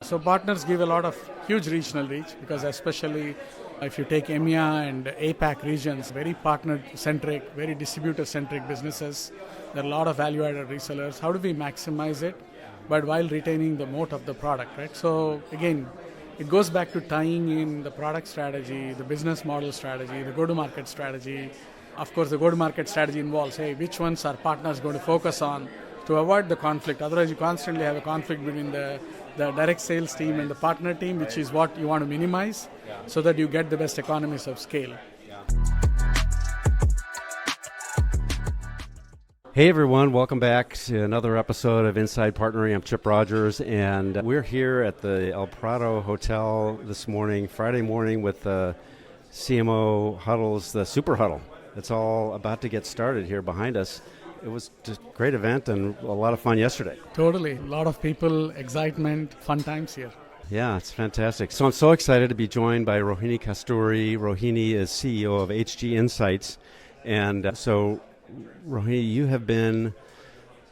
So partners give a lot of huge regional reach because especially if you take EMEA and APAC regions, very partner-centric, very distributor-centric businesses, there are a lot of value-added resellers. How do we maximize it, but while retaining the moat of the product, right? So again, it goes back to tying in the product strategy, the business model strategy, the go-to-market strategy. Of course, the go-to-market strategy involves, hey, which ones are partners going to focus on to avoid the conflict. Otherwise, you constantly have a conflict between the direct sales team and the partner team, which is what you want to minimize so that you get the best economies of scale. Hey everyone, welcome back to another episode of Inside Partnering. I'm Chip Rogers, and we're here at the El Prado Hotel this morning, Friday morning, with the CMO Huddles, the SuperHuddle. It's all about to get started here behind us. It was just a great event and a lot of fun yesterday. Totally. A lot of people, excitement, fun times here. Yeah, it's fantastic. So I'm so excited to be joined by Rohini Kasturi. Rohini is CEO of HG Insights. And so, Rohini, you have been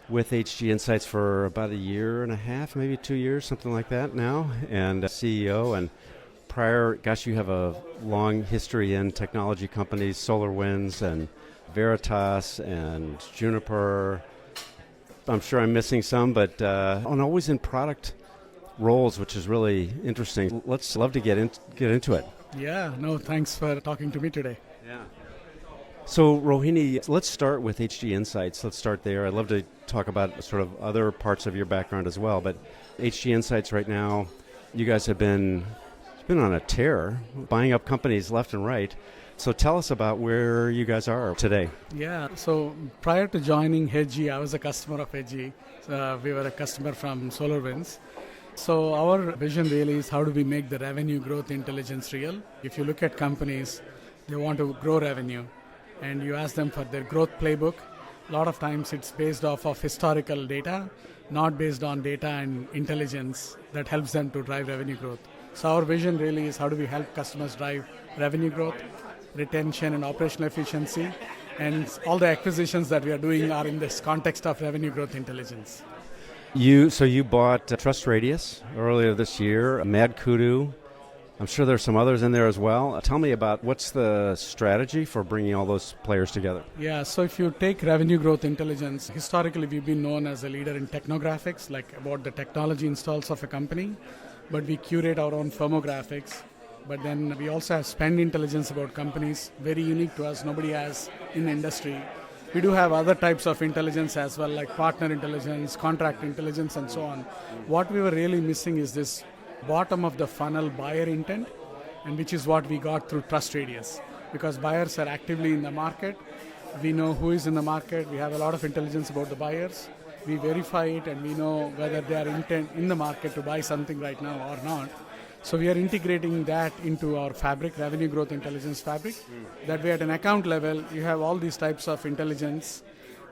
with HG Insights for about a year and a half, maybe 2 years, something like that now, and CEO. And prior, gosh, you have a long history in technology companies, SolarWinds and Veritas and Juniper. I'm sure I'm missing some, but and always in product roles, which is really interesting. Let's love to get into it. Yeah, no, thanks for talking to me today. Yeah. So Rohini, let's start with HG Insights. Let's start there. I'd love to talk about sort of other parts of your background as well, but HG Insights right now, you guys have been on a tear, buying up companies left and right. So tell us about where you guys are today. Yeah, so prior to joining HG, I was a customer of HG. We were a customer from SolarWinds. So our vision really is how do we make the revenue growth intelligence real? If you look at companies, they want to grow revenue, and you ask them for their growth playbook. A lot of times it's based off of historical data, not based on data and intelligence that helps them to drive revenue growth. So our vision really is how do we help customers drive revenue growth, retention and operational efficiency, and all the acquisitions that we are doing are in this context of revenue growth intelligence. So you bought TrustRadius earlier this year, MadKudu. I'm sure there's some others in there as well. Tell me about what's the strategy for bringing all those players together? Yeah, so if you take revenue growth intelligence, historically we've been known as a leader in technographics, like about the technology installs of a company, but we curate our own firmographics. But then we also have spend intelligence about companies, very unique to us, nobody has in the industry. We do have other types of intelligence as well, like partner intelligence, contract intelligence, and so on. What we were really missing is this bottom of the funnel buyer intent, and which is what we got through TrustRadius. Because buyers are actively in the market, we know who is in the market, we have a lot of intelligence about the buyers, we verify it, and we know whether they are in the market to buy something right now or not. So we are integrating that into our fabric, revenue growth intelligence fabric. That way at an account level, you have all these types of intelligence,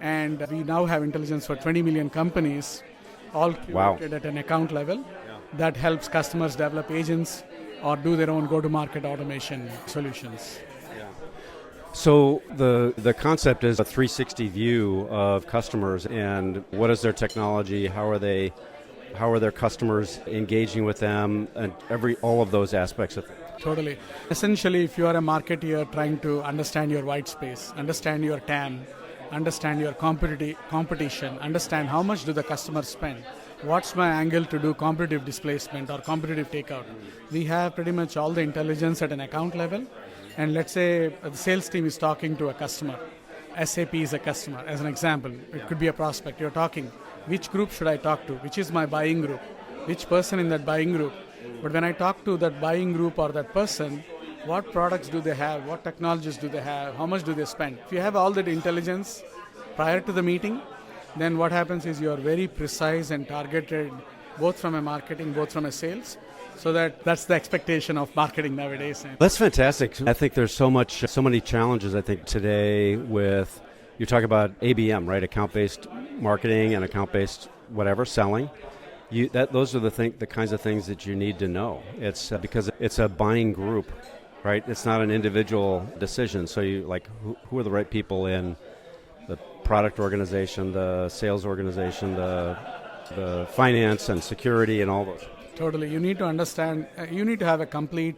and we now have intelligence for 20 million companies, all curated at an account level. Yeah. That helps customers develop agents or do their own go-to-market automation solutions. Yeah. So the concept is a 360 view of customers, and what is their technology, how are their customers engaging with them, and all of those aspects of it. Totally. Essentially, if you are a marketer trying to understand your white space, understand your TAM, understand your competition, understand how much do the customers spend, what's my angle to do competitive displacement or competitive takeout. We have pretty much all the intelligence at an account level, and let's say the sales team is talking to a customer. SAP is a customer, as an example. It could be a prospect. You're talking. Which group should I talk to? Which is my buying group? Which person in that buying group? But when I talk to that buying group or that person, what products do they have? What technologies do they have? How much do they spend? If you have all that intelligence prior to the meeting, then what happens is you're very precise and targeted, both from a marketing, both from a sales. So that's the expectation of marketing nowadays. That's fantastic. I think there's so many challenges, I think, today with, you talk about ABM, right? Account-based marketing and account-based whatever, selling. Those are the kinds of things that you need to know. It's because it's a buying group, right? It's not an individual decision. So you who are the right people in the product organization, the sales organization, the finance and security and all those. Totally. You need to understand, you need to have a complete,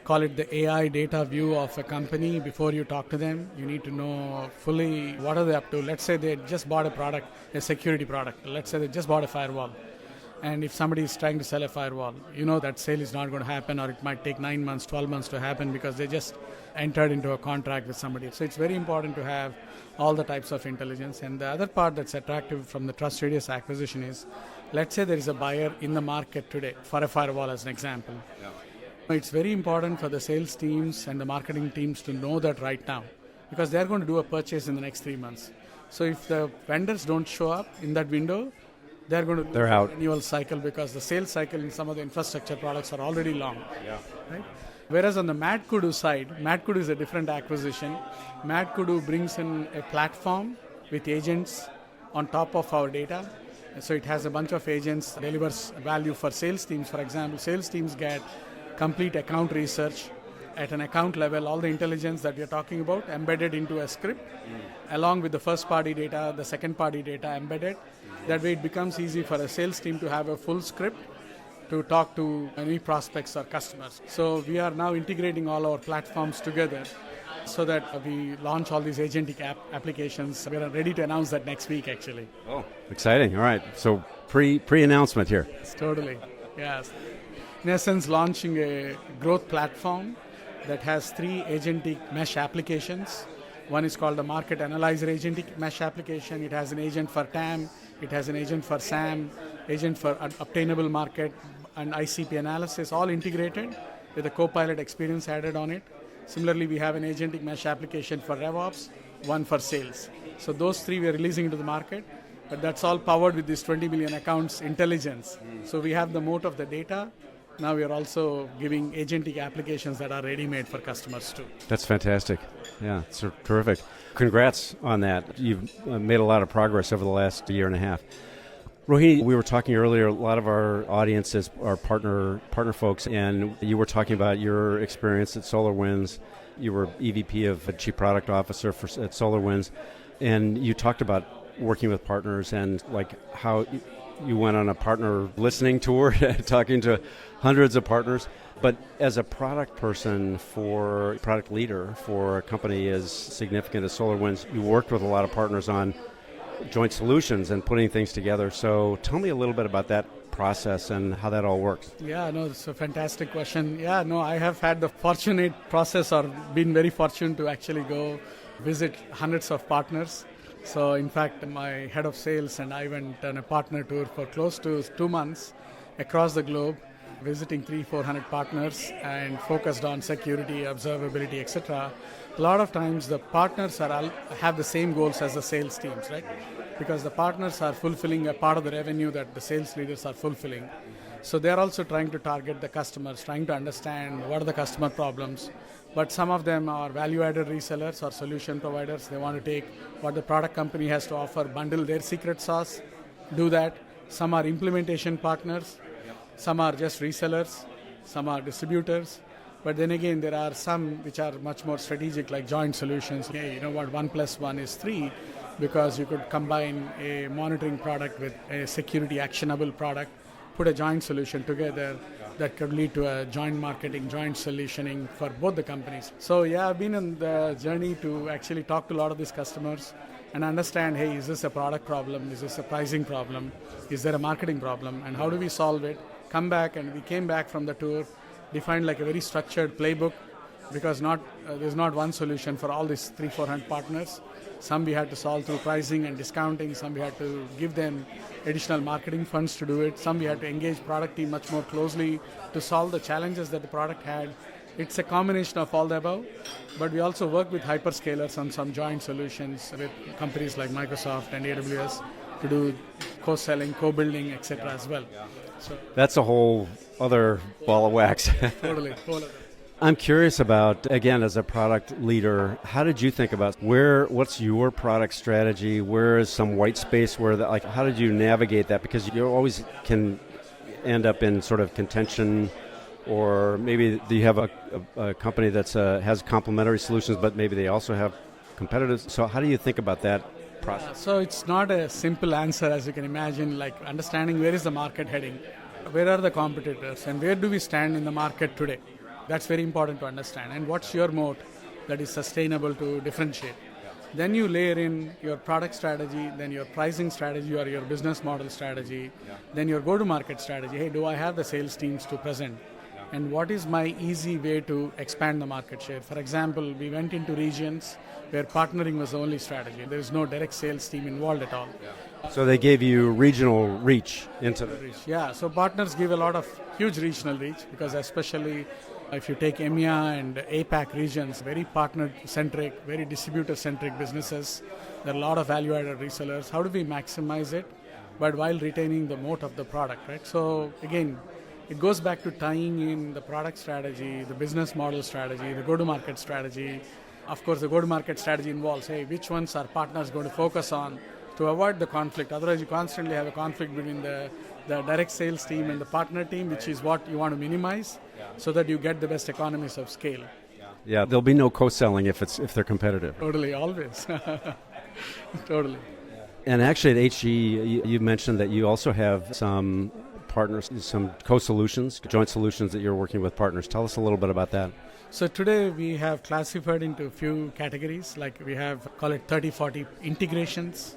call it the AI data view of a company before you talk to them. You need to know fully what are they up to. Let's say they just bought a product, a security product. Let's say they just bought a firewall. And if somebody is trying to sell a firewall, you know that sale is not going to happen, or it might take 9 months, 12 months to happen because they just entered into a contract with somebody. So it's very important to have all the types of intelligence. And the other part that's attractive from the TrustRadius acquisition is, let's say there is a buyer in the market today for a firewall as an example. Yeah. It's very important for the sales teams and the marketing teams to know that right now, because they're going to do a purchase in the next 3 months. So if the vendors don't show up in that window, they're out. Annual cycle, because the sales cycle in some of the infrastructure products are already long. Yeah. Right? Whereas on the MadKudu side, MadKudu is a different acquisition. MadKudu brings in a platform with agents on top of our data. So it has a bunch of agents, delivers value for sales teams. For example, sales teams get complete account research at an account level, all the intelligence that we are talking about embedded into a script, along with the first party data, the second party data embedded. That way it becomes easy for a sales team to have a full script to talk to any prospects or customers. So we are now integrating all our platforms together so that we launch all these agentic applications. We are ready to announce that next week, actually. Oh, exciting. All right. So pre-announcement here. Yes, totally. Yes. In essence, launching a growth platform that has 3 agentic mesh applications. One is called the Market Analyzer Agentic Mesh application. It has an agent for TAM, it has an agent for SAM, agent for obtainable market, and ICP analysis, all integrated with a Copilot experience added on it. Similarly, we have an agentic mesh application for RevOps, one for sales. So those 3 we are releasing into the market, but that's all powered with this 20 million accounts intelligence. So we have the moat of the data. Now we are also giving agentic applications that are ready-made for customers too. That's fantastic. Yeah, it's terrific. Congrats on that. You've made a lot of progress over the last year and a half. Rohini, we were talking earlier, a lot of our audiences are partner folks, and you were talking about your experience at SolarWinds. You were EVP of Chief Product Officer at SolarWinds, and you talked about working with partners and like how you went on a partner listening tour, talking to hundreds of partners. But as a product person, for product leader for a company as significant as SolarWinds, you worked with a lot of partners on joint solutions and putting things together. So tell me a little bit about that process and how that all works. Yeah, no, it's a fantastic question. Yeah, no, I have had the fortunate process, or been very fortunate to actually go visit hundreds of partners. So in fact, my head of sales and I went on a partner tour for close to 2 months across the globe, visiting 300-400 partners and focused on security, observability, etc. A lot of times the partners have the same goals as the sales teams, right? Because the partners are fulfilling a part of the revenue that the sales leaders are fulfilling. So they're also trying to target the customers, trying to understand what are the customer problems. But some of them are value-added resellers or solution providers. They want to take what the product company has to offer, bundle their secret sauce, do that. Some are implementation partners. Some are just resellers. Some are distributors. But then again, there are some which are much more strategic, like joint solutions. Hey, you know what, 1 + 1 is 3, because you could combine a monitoring product with a security actionable product, put a joint solution together that could lead to a joint marketing, joint solutioning for both the companies. So yeah, I've been on the journey to actually talk to a lot of these customers and understand, hey, is this a product problem? Is this a pricing problem? Is there a marketing problem? And how do we solve it? Come back, and we came back from the tour, defined like a very structured playbook, because there's not one solution for all these 300-400 partners. Some we had to solve through pricing and discounting. Some we had to give them additional marketing funds to do it. Some we had to engage product team much more closely to solve the challenges that the product had. It's a combination of all the above, but we also work with hyperscalers on some joint solutions with companies like Microsoft and AWS to do co-selling, co-building, etc. as well. So that's a whole other ball of wax. Totally. I'm curious about, again, as a product leader, how did you think about what's your product strategy? Where is some white space how did you navigate that? Because you always can end up in sort of contention, or maybe you have a company that has complementary solutions, but maybe they also have competitors. So how do you think about that process? So it's not a simple answer, as you can imagine, like understanding where is the market heading. where are the competitors and where do we stand in the market today? That's very important to understand. And what's your moat that is sustainable to differentiate? Then you layer in your product strategy, then your pricing strategy or your business model strategy, then your go-to-market strategy. Hey, do I have the sales teams to present? And what is my easy way to expand the market share? For example, we went into regions where partnering was the only strategy. There is no direct sales team involved at all. So they gave you regional reach into the Reach. Yeah, so partners give a lot of huge regional reach because especially if you take EMEA and APAC regions, very partner-centric, very distributor-centric businesses, there are a lot of value-added resellers. How do we maximize it, but while retaining the moat of the product, right? So again, it goes back to tying in the product strategy, the business model strategy, the go-to-market strategy. Of course, the go-to-market strategy involves, hey, which ones are partners going to focus on to avoid the conflict. Otherwise, you constantly have a conflict between the direct sales team and the partner team, which is what you want to minimize so that you get the best economies of scale. Yeah, there'll be no co-selling if they're competitive. Totally, always. Totally. And actually at HG, you mentioned that you also have some partners, some co-solutions, joint solutions that you're working with partners. Tell us a little bit about that. So today we have classified into a few categories, like we have, call it 30, 40 integrations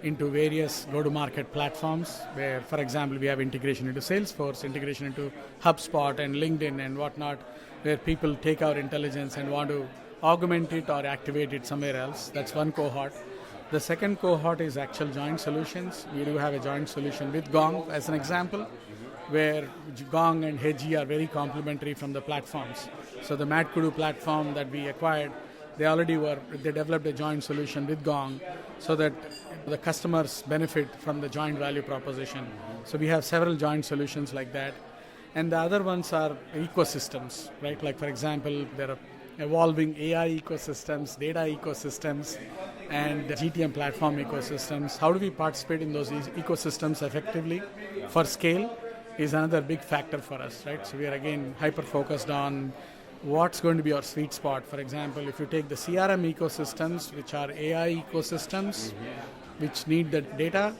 into various go-to-market platforms where, for example, we have integration into Salesforce, integration into HubSpot and LinkedIn and whatnot, where people take our intelligence and want to augment it or activate it somewhere else. That's one cohort. The second cohort is actual joint solutions. We do have a joint solution with Gong as an example, where Gong and HG are very complementary from the platforms. So the MadKudu platform that we acquired, they developed a joint solution with Gong so that the customers benefit from the joint value proposition. So we have several joint solutions like that. And the other ones are ecosystems, right? Like, for example, there are evolving AI ecosystems, data ecosystems, and GTM platform ecosystems. How do we participate in those ecosystems effectively for scale is another big factor for us, right? So we are again hyper-focused on what's going to be our sweet spot. For example, if you take the CRM ecosystems, which are AI ecosystems, which need the data,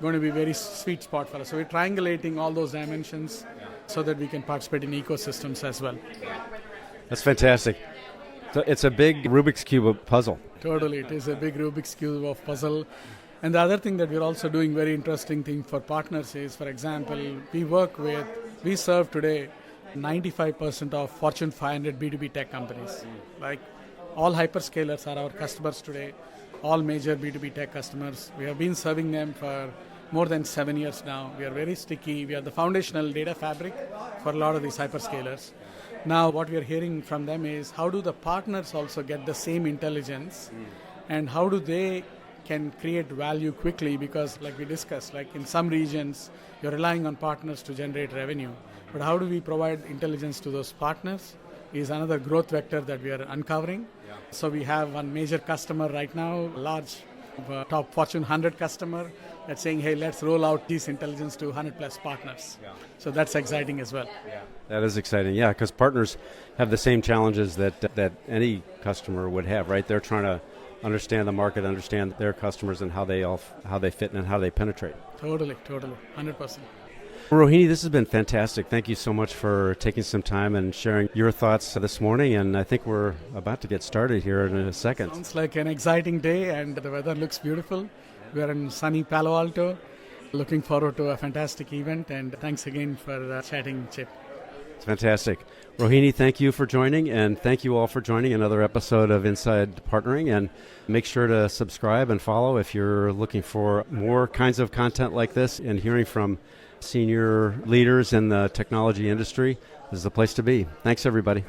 going to be very sweet spot for us. So we're triangulating all those dimensions so that we can participate in ecosystems as well. That's fantastic. So it's a big Rubik's Cube puzzle. Totally, it is a big Rubik's Cube of puzzle. And the other thing that we're also doing, very interesting thing for partners is, for example, we serve today 95% of Fortune 500 B2B tech companies. Like all hyperscalers are our customers today, all major B2B tech customers. We have been serving them for more than 7 years now. We are very sticky. We are the foundational data fabric for a lot of these hyperscalers. Now what we are hearing from them is how do the partners also get the same intelligence and how do they can create value quickly, because like we discussed, like in some regions you're relying on partners to generate revenue. But how do we provide intelligence to those partners is another growth vector that we are uncovering. So we have one major customer right now, large top Fortune 100 customer that's saying, hey, let's roll out this intelligence to 100 plus partners. So that's exciting as well. That is exciting, yeah, because partners have the same challenges that any customer would have, right? They're trying to understand the market, understand their customers and how they fit and how they penetrate. Totally, 100%. Rohini, this has been fantastic. Thank you so much for taking some time and sharing your thoughts this morning. And I think we're about to get started here in a second. Sounds like an exciting day and the weather looks beautiful. We are in sunny Palo Alto. Looking forward to a fantastic event, and thanks again for chatting, Chip. It's fantastic. Rohini, thank you for joining, and thank you all for joining another episode of Inside Partnering. And make sure to subscribe and follow if you're looking for more kinds of content like this and hearing from senior leaders in the technology industry. This is the place to be. Thanks, everybody.